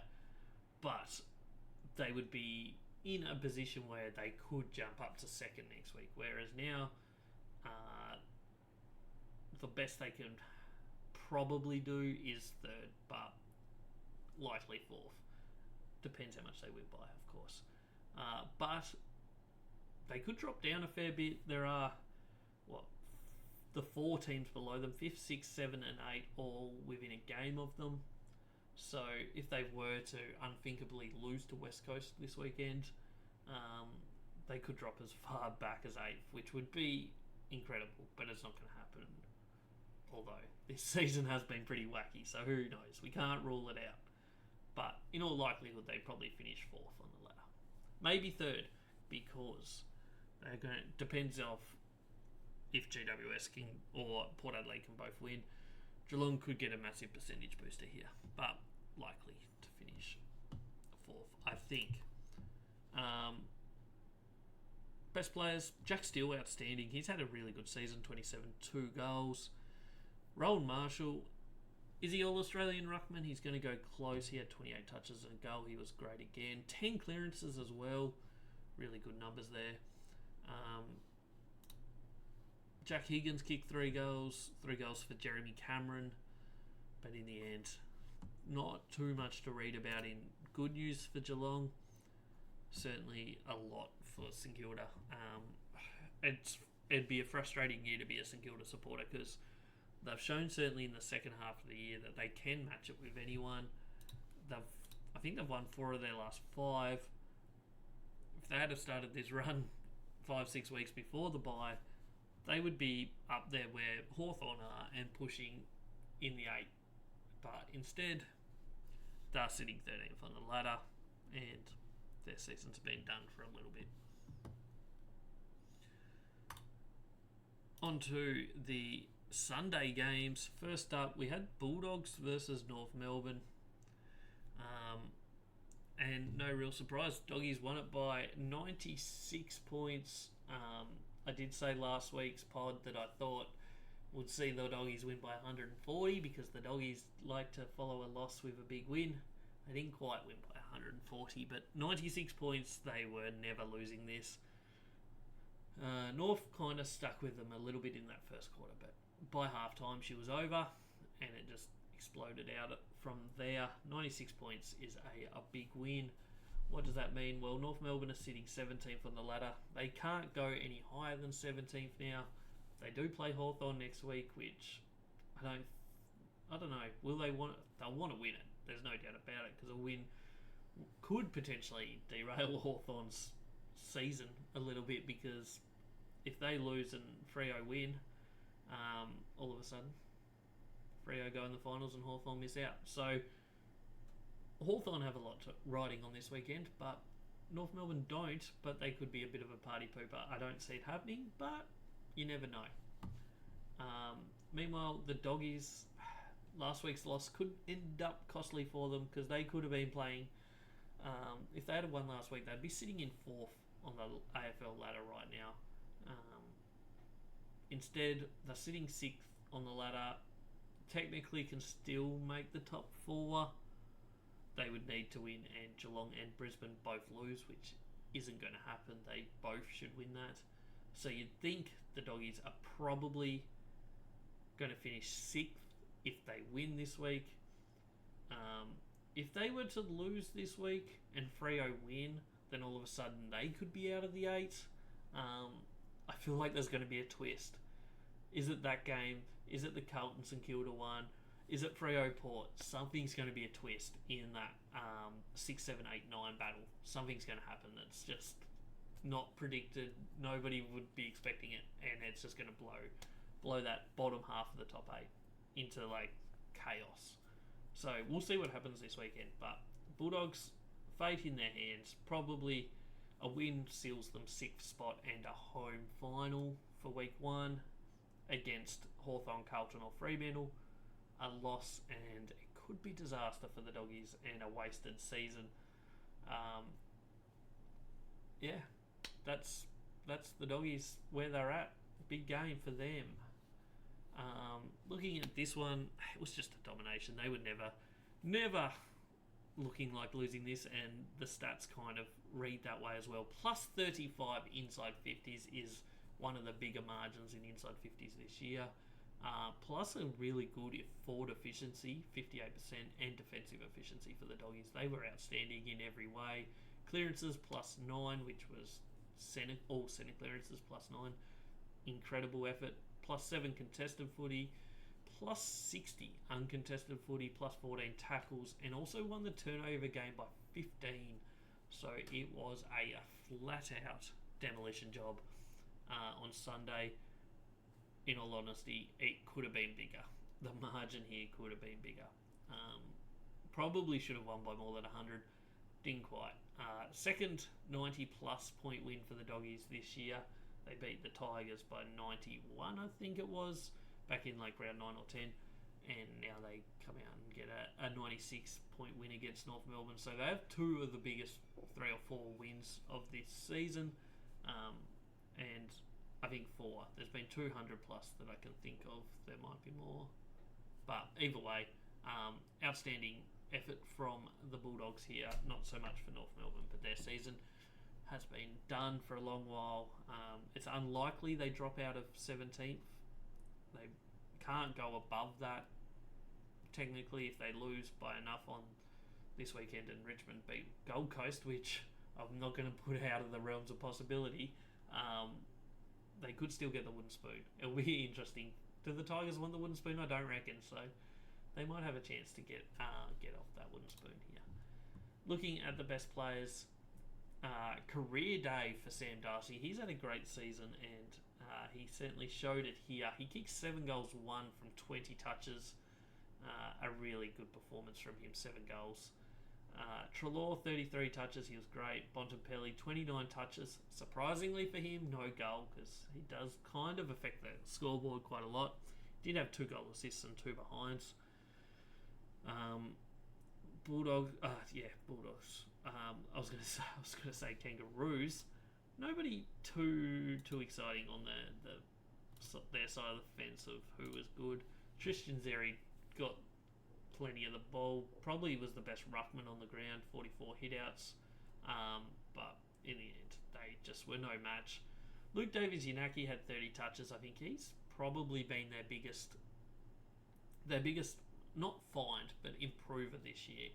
but they would be in a position where they could jump up to second next week, whereas now the best they can probably do is third, but likely fourth. Depends how much they win by, of course. But they could drop down a fair bit. There are the 4 teams below them, 5th, 6th, 7 and 8, all within a game of them. So if they were to unthinkably lose to West Coast this weekend, they could drop as far back as 8th, which would be incredible, but it's not going to happen. Although this season has been pretty wacky, so who knows? We can't rule it out. But in all likelihood, they probably finish 4th on the ladder. Maybe 3rd, because they're going to, depends off if GWS can or Port Adelaide can both win. Geelong could get a massive percentage booster here, but likely to finish 4th, I think. Best players, Jack Steele, outstanding. He's had a really good season, 27, 2 goals. Rowan Marshall, is he All-Australian ruckman? He's going to go close. He had 28 touches and a goal. He was great again. 10 clearances as well. Really good numbers there. Jack Higgins kicked 3 goals. 3 goals for Jeremy Cameron. But in the end, not too much to read about in good news for Geelong. Certainly a lot for St Kilda. It'd be a frustrating year to be a St Kilda supporter, because they've shown certainly in the second half of the year that they can match it with anyone. I think they've won 4 of their last 5. If they had have started this run 5-6 weeks before the bye, they would be up there where Hawthorn are and pushing in the 8. But instead, they're sitting 13th on the ladder, and their season's been done for a little bit. On to the Sunday games. First up, we had Bulldogs versus North Melbourne. And no real surprise, Doggies won it by 96 points. I did say last week's pod that I thought would see the Doggies win by 140, because the Doggies like to follow a loss with a big win. They didn't quite win by 140, but 96 points, they were never losing this. North kind of stuck with them a little bit in that first quarter, but by halftime she was over, and it just exploded out from there. 96 points is a big win. What does that mean? Well, North Melbourne are sitting 17th on the ladder. They can't go any higher than 17th now. They do play Hawthorn next week, which I don't know. Will they want it? They'll want to win it. There's no doubt about it, because a win could potentially derail Hawthorn's season a little bit, because if they lose and Freo win, all of a sudden Freo go in the finals and Hawthorn miss out. So Hawthorn have a lot riding on this weekend, but North Melbourne don't, but they could be a bit of a party pooper. I don't see it happening, but you never know. Meanwhile, the Doggies, last week's loss could end up costly for them, because they could have been playing, if they had won last week, they'd be sitting in 4th on the AFL ladder right now. Instead, they're sitting 6th on the ladder. Technically can still make the top 4. They would need to win, and Geelong and Brisbane both lose, which isn't going to happen. They both should win that. So you'd think the Doggies are probably going to finish 6th if they win this week. If they were to lose this week and Freo win, then all of a sudden they could be out of the 8. I feel like there's going to be a twist. Is it that game? Is it the Carlton St Kilda one? Is it Freo Port? Something's going to be a twist in that 6, 7, 8, 9 battle. Something's going to happen that's just not predicted. Nobody would be expecting it, and it's just going to blow that bottom half of the top 8 into like chaos. So we'll see what happens this weekend. But Bulldogs, fate in their hands. Probably a win seals them 6th spot and a home final for week 1 against Hawthorn, Carlton or Fremantle. A loss and it could be disaster for the Doggies and a wasted season. That's the Doggies where they're at. Big game for them. Looking at this one, it was just a domination. They were never looking like losing this, and the stats kind of read that way as well. Plus 35 inside 50s is one of the bigger margins in inside 50s this year. Plus a really good forward efficiency, 58%, and defensive efficiency for the Doggies. They were outstanding in every way. Clearances plus 9, which was all centre clearances plus 9. Incredible effort. Plus 7 contested footy. Plus 60 uncontested footy. Plus 14 tackles. And also won the turnover game by 15. So it was a flat out demolition job on Sunday. In all honesty, it could have been bigger. The margin here could have been bigger. Probably should have won by more than 100. Didn't quite. Second 90-plus point win for the Doggies this year. They beat the Tigers by 91, I think it was, back in like round 9 or 10. And now they come out and get a 96-point win against North Melbourne. So they have 2 of the biggest 3 or 4 wins of this season. And I think 4. There's been 200 plus that I can think of. There might be more. But either way, outstanding effort from the Bulldogs here. Not so much for North Melbourne, but their season has been done for a long while. It's unlikely they drop out of 17th. They can't go above that. Technically, if they lose by enough on this weekend and Richmond beat Gold Coast, which I'm not going to put out of the realms of possibility, they could still get the wooden spoon. It'll be interesting. Do the Tigers want the wooden spoon? I don't reckon so. They might have a chance to get off that wooden spoon here. Looking at the best players, career day for Sam Darcy. He's had a great season, and he certainly showed it here. He kicked 7 goals, 1 from 20 touches. A really good performance from him, 7 goals. Treloar, 33 touches, he was great. Bontempelli, 29 touches. Surprisingly for him, no goal, because he does kind of affect the scoreboard quite a lot. Did have 2 goal assists and 2 behinds. Bulldogs. I was gonna say Kangaroos. Nobody too exciting on their side of the fence of who was good. Tristan Xerri got plenty of the ball. Probably was the best ruckman on the ground. 44 hitouts. But in the end, they just were no match. Luke Davies-Yanaki had 30 touches. I think he's probably been their biggest, not find, but improver this year.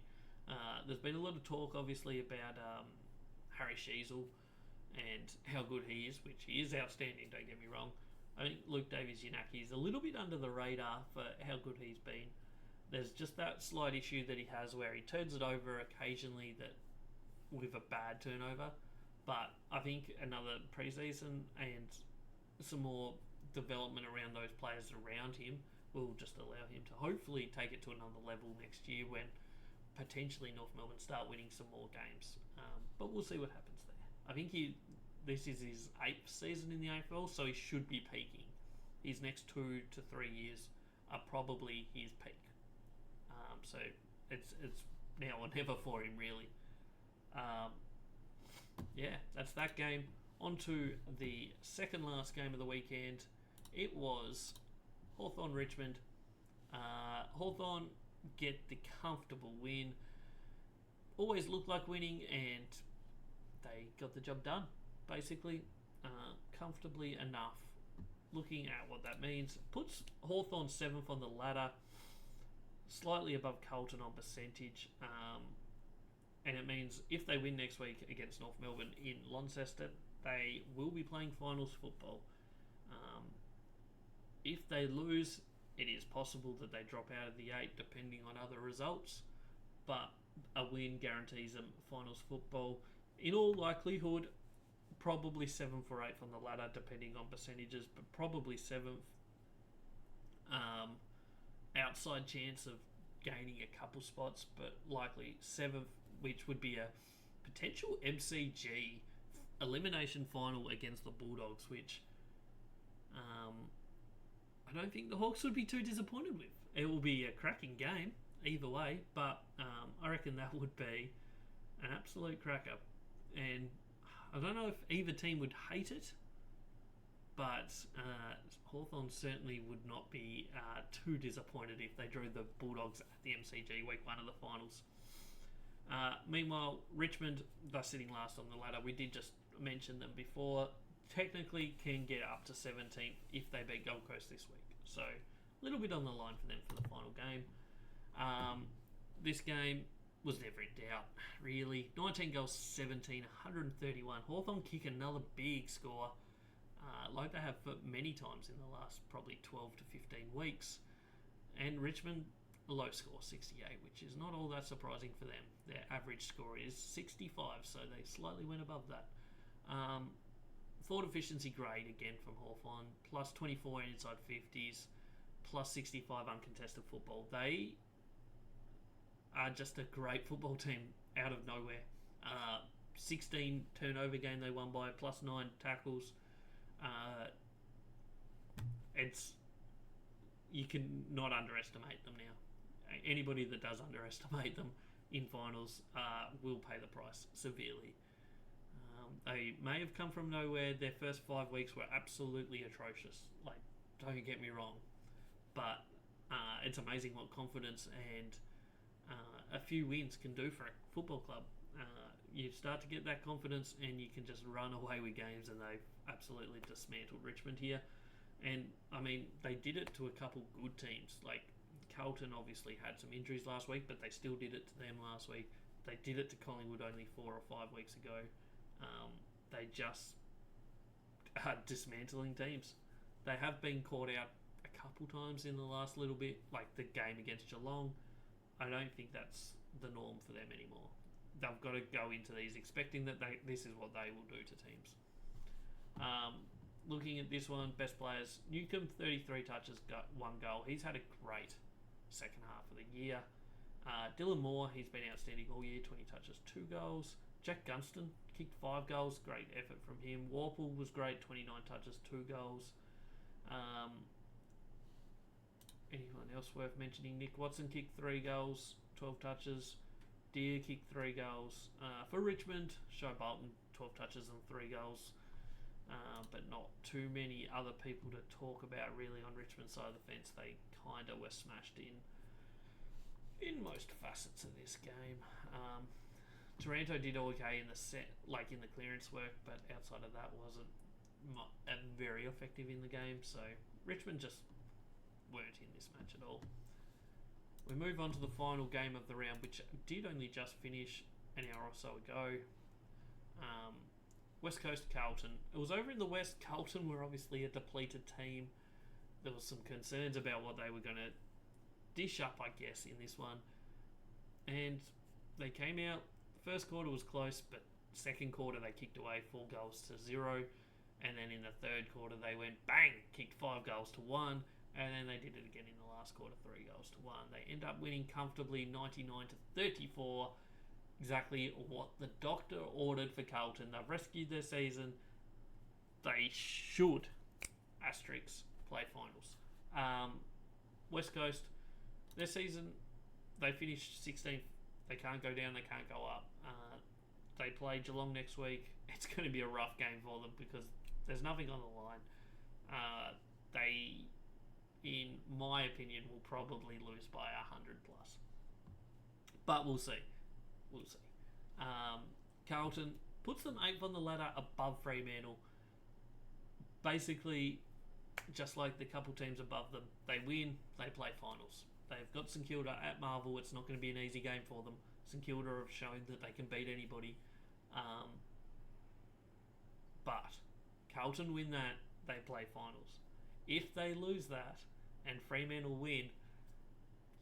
There's been a lot of talk, obviously, about Harry Sheezel and how good he is, which he is outstanding, don't get me wrong. I think Luke Davies-Yanaki is a little bit under the radar for how good he's been. There's just that slight issue that he has where he turns it over occasionally with a bad turnover. But I think another preseason and some more development around those players around him will just allow him to hopefully take it to another level next year when potentially North Melbourne start winning some more games. But we'll see what happens there. I think this is his 8th season in the AFL, so he should be peaking. His next 2 to 3 years are probably his peak. So it's now or never for him, really. That's that game. On to the second last game of the weekend. It was Hawthorn Richmond. Hawthorn get the comfortable win. Always looked like winning, and they got the job done, basically. Comfortably enough. Looking at what that means, puts Hawthorn 7th on the ladder, slightly above Carlton on percentage, and it means if they win next week against North Melbourne in Launceston, they will be playing finals football. If they lose, it is possible that they drop out of the 8 depending on other results, but a win guarantees them finals football. In all likelihood, probably 7th or 8th on the ladder depending on percentages, but probably 7th. Outside chance of gaining a couple spots, but likely 7th, which would be a potential MCG elimination final against the Bulldogs, which I don't think the Hawks would be too disappointed with. It will be a cracking game either way, but I reckon that would be an absolute cracker. And I don't know if either team would hate it, but Hawthorn certainly would not be too disappointed if they drew the Bulldogs at the MCG week 1 of the finals. Meanwhile, Richmond, they're sitting last on the ladder. We did just mention them before. Technically can get up to 17th if they beat Gold Coast this week. So a little bit on the line for them for the final game. This game was never in doubt, really. 19 goals, 17, 131. Hawthorn kick another big score, like they have for many times in the last probably 12 to 15 weeks. And Richmond, a low score, 68, which is not all that surprising for them. Their average score is 65, so they slightly went above that. Forward efficiency grade again from Hawthorn, plus 24 in inside 50s, plus 65 uncontested football. They are just a great football team out of nowhere. 16 turnover game they won by, plus 9 tackles. You can not underestimate them now. Anybody that does underestimate them in finals will pay the price severely. They may have come from nowhere. Their first 5 weeks were absolutely atrocious. Like, don't get me wrong, but it's amazing what confidence and a few wins can do for a football club. You start to get that confidence and you can just run away with games, and they've absolutely dismantled Richmond here. And I mean, they did it to a couple good teams. Like Carlton obviously had some injuries last week, but they still did it to them last week. They did it to Collingwood only 4 or 5 weeks ago. They just are dismantling teams. They have been caught out a couple times in the last little bit, like the game against Geelong. I don't think that's the norm for them anymore. They've got to go into these expecting that this is what they will do to teams. Looking at this one, best players, Newcomb, 33 touches, got 1 goal. He's had a great second half of the year. Dylan Moore, he's been outstanding all year, 20 touches, 2 goals. Jack Gunston kicked 5 goals, great effort from him. Warple was great, 29 touches, 2 goals. Anyone else worth mentioning? Nick Watson kicked 3 goals, 12 touches. Deer kicked 3 goals. For Richmond, Sho Bolton, 12 touches and 3 goals. But not too many other people to talk about really on Richmond's side of the fence. They kind of were smashed in most facets of this game. Taranto did okay in the set, like in the clearance work, but outside of that wasn't very effective in the game. So Richmond just weren't in this match at all. We move on to the final game of the round, which did only just finish an hour or so ago. West Coast Carlton. It was over in the West. Carlton were obviously a depleted team. There was some concerns about what they were going to dish up, I guess, in this one. And they came out. First quarter was close, but second quarter they kicked away 4 goals to 0. And then in the third quarter they went bang, kicked 5 goals to 1. And then they did it again in the last quarter, 3 goals to 1. They end up winning comfortably 99 to 34. Exactly what the doctor ordered for Carlton. They've rescued their season. They should, asterisks, play finals. West Coast, their season, they finished 16th. They can't go down, they can't go up. They play Geelong next week. It's going to be a rough game for them because there's nothing on the line. They, in my opinion, will probably lose by 100 plus. But we'll see. Carlton puts them 8th on the ladder above Fremantle. Basically, just like the couple teams above them, they win, they play finals. They've got St Kilda at Marvel. It's not going to be an easy game for them. St Kilda have shown that they can beat anybody. But Carlton win that, they play finals. If they lose that and Fremantle win,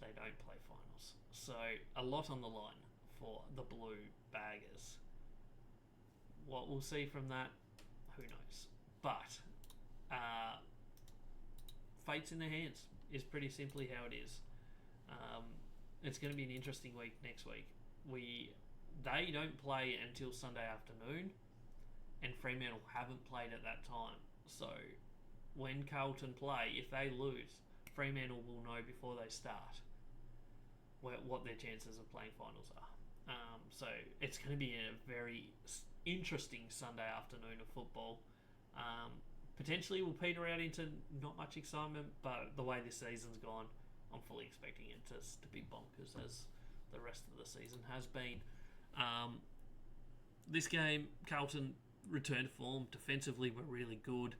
they don't play finals. So a lot on the line for the Blue Baggers. What we'll see from that, who knows? But fate's in their hands is pretty simply how it is. It's going to be an interesting week next week. They don't play until Sunday afternoon, and Fremantle haven't played at that time. So when Carlton play, if they lose, Fremantle will know before they start what their chances of playing finals are. So it's going to be a very interesting Sunday afternoon of football. Potentially will peter out into not much excitement, but the way this season's gone, I'm fully expecting it to be bonkers as the rest of the season has been. This game, Carlton returned form. Defensively, were really good.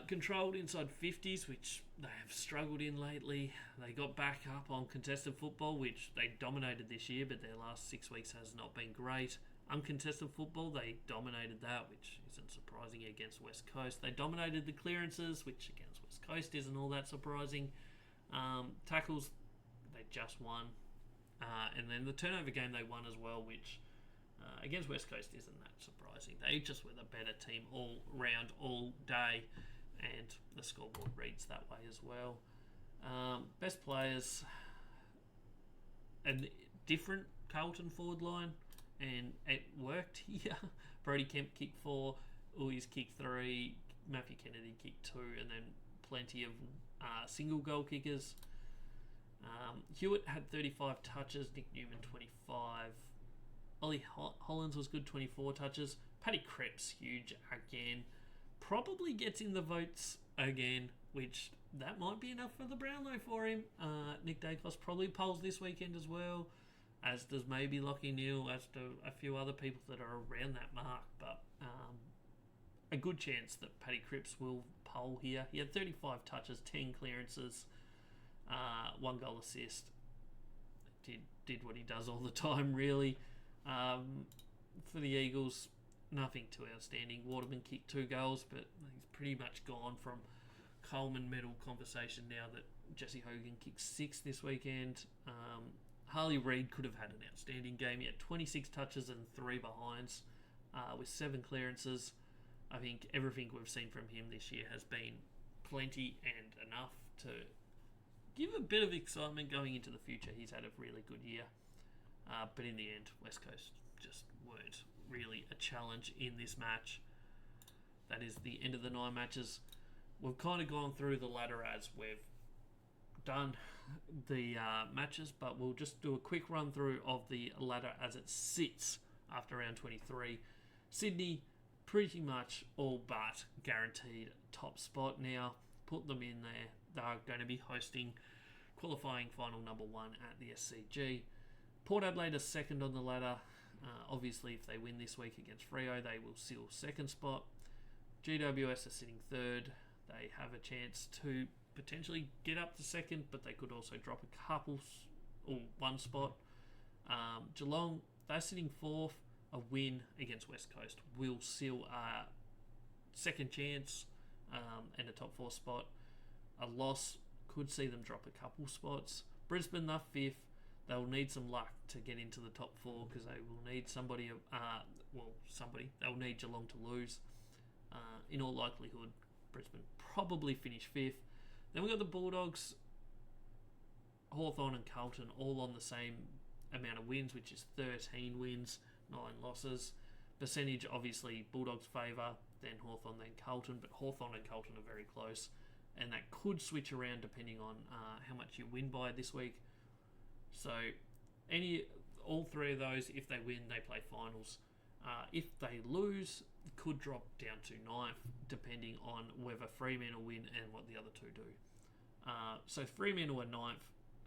Controlled inside 50s, which they have struggled in lately. They got back up on contested football, which they dominated this year, but their last 6 weeks has not been great. Uncontested football, they dominated that, which isn't surprising against West Coast. They dominated the clearances, which against West Coast isn't all that surprising. Tackles, they just won. And then the turnover game they won as well, which against West Coast isn't that surprising. They just were the better team all round, all day, and the scoreboard reads that way as well. Best players, a different Carlton forward line, and it worked here. Brody Kemp kicked 4, Uys kicked 3, Matthew Kennedy kicked 2, and then plenty of single goal kickers. Hewitt had 35 touches, Nick Newman 25. Ollie Hollands was good, 24 touches. Paddy Cripps, huge again. Probably gets in the votes again, which that might be enough for the Brownlow for him. Nick Dacos probably polls this weekend as well, as does maybe Lockie Neal, as do a few other people that are around that mark. But a good chance that Paddy Cripps will poll here. He had 35 touches, 10 clearances, 1 goal assist. Did what he does all the time, really. For the Eagles, nothing too outstanding. Waterman kicked 2 goals, but he's pretty much gone from Coleman medal conversation now that Jesse Hogan kicked 6 this weekend. Harley Reid could have had an outstanding game. He had 26 touches and 3 behinds with 7 clearances. I think everything we've seen from him this year has been plenty and enough to give a bit of excitement going into the future. He's had a really good year. But in the end, West Coast just weren't really a challenge in this match. That is the end of the 9 matches. We've kind of gone through the ladder as we've done the matches, but we'll just do a quick run through of the ladder as it sits after round 23. Sydney, pretty much all but guaranteed top spot now. Put them in there. They're going to be hosting qualifying final number 1 at the SCG. Port Adelaide are second on the ladder. Obviously, if they win this week against Freo, they will seal second spot. GWS are sitting third. They have a chance to potentially get up to second, but they could also drop a couple or 1 spot. Geelong, they're sitting fourth. A win against West Coast will seal a second chance and a top 4 spot. A loss could see them drop a couple spots. Brisbane, they're fifth. They'll need some luck to get into the top 4 because they will need somebody. They'll need Geelong to lose. In all likelihood, Brisbane probably finish 5th. Then we've got the Bulldogs, Hawthorn and Carlton all on the same amount of wins, which is 13 wins, 9 losses. Percentage, obviously, Bulldogs favour, then Hawthorn, then Carlton, but Hawthorn and Carlton are very close, and that could switch around depending on how much you win by this week. So, all 3 of those, if they win, they play finals. If they lose, it could drop down to 9th, depending on whether Fremantle win and what the other 2 do. So Fremantle are 9th,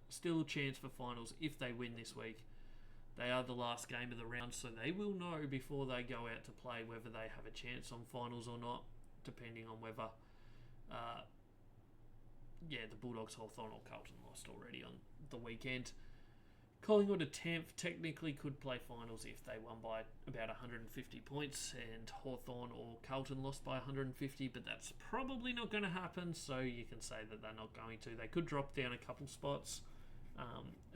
still a chance for finals if they win this week. They are the last game of the round, so they will know before they go out to play whether they have a chance on finals or not, depending on whether the Bulldogs, Hawthorn or Carlton lost already on the weekend. Collingwood at 10th technically could play finals if they won by about 150 points, and Hawthorn or Carlton lost by 150, but that's probably not going to happen, so you can say that they're not going to. They could drop down a couple spots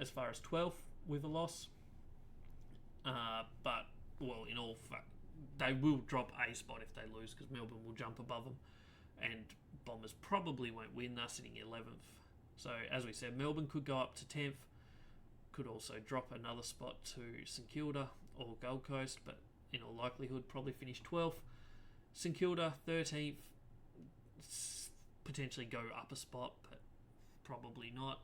as far as 12th with a loss, but, well, in all fact, they will drop a spot if they lose, because Melbourne will jump above them, and Bombers probably won't win. They're sitting 11th. So, as we said, Melbourne could go up to 10th, could also drop another spot to St Kilda or Gold Coast, but in all likelihood probably finish 12th. St Kilda 13th, potentially go up a spot, but probably not.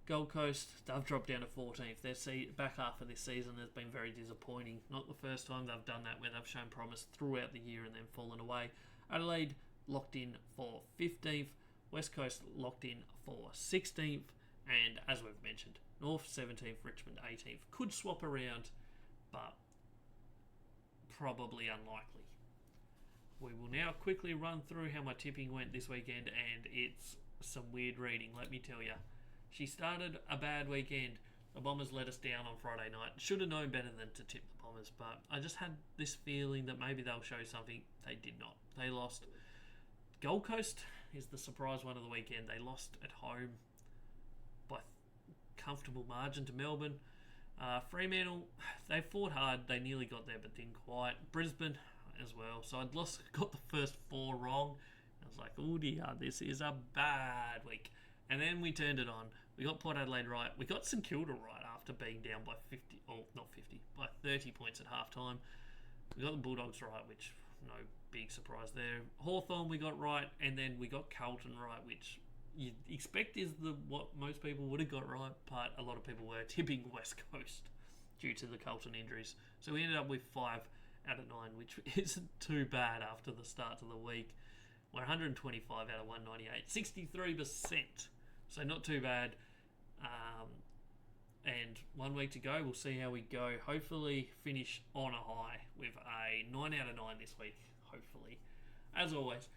Gold Coast, they've dropped down to 14th. Their back half of this season has been very disappointing. Not the first time they've done that, where they've shown promise throughout the year and then fallen away. Adelaide locked in for 15th. West Coast locked in for 16th. And as we've mentioned, North 17th, Richmond 18th. Could swap around, but probably unlikely. We will now quickly run through how my tipping went this weekend, and it's some weird reading, let me tell you. She started a bad weekend. The Bombers let us down on Friday night. Should have known better than to tip the Bombers, but I just had this feeling that maybe they'll show something. They did not. They lost. Gold Coast is the surprise one of the weekend. They lost at home by comfortable margin to Melbourne. Fremantle, they fought hard. They nearly got there, but didn't quite. Brisbane as well. So I'd got the first 4 wrong. I was like, oh dear, this is a bad week. And then we turned it on. We got Port Adelaide right. We got St Kilda right after being down by 50, or not 50, by 30 points at halftime. We got the Bulldogs right, which no big surprise there. Hawthorn we got right, and then we got Carlton right, which you'd expect is what most people would have got right, but a lot of people were tipping West Coast due to the Carlton injuries. So we ended up with 5 out of 9, which isn't too bad after the start of the week. We're 125 out of 198, 63%. So not too bad. And 1 week to go. We'll see how we go. Hopefully finish on a high with a 9 out of 9 this week. Hopefully. As always,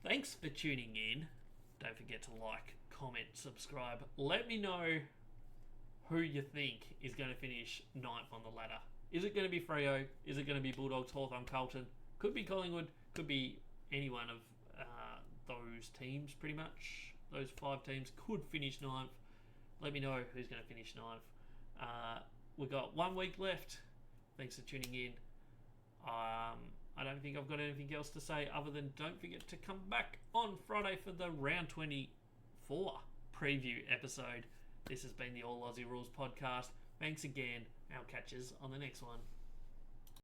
thanks for tuning in. Don't forget to like, comment, subscribe. Let me know who you think is going to finish 9th on the ladder. Is it going to be Freo? Is it going to be Bulldogs, Hawthorn, Carlton? Could be Collingwood. Could be any one of those teams, pretty much. Those 5 teams could finish 9th. Let me know who's going to finish 9th. We've got 1 week left. Thanks for tuning in. I don't think I've got anything else to say other than don't forget to come back on Friday for the round 24 preview episode. This has been the All Aussie Rules podcast. Thanks again. I'll catch you on the next one.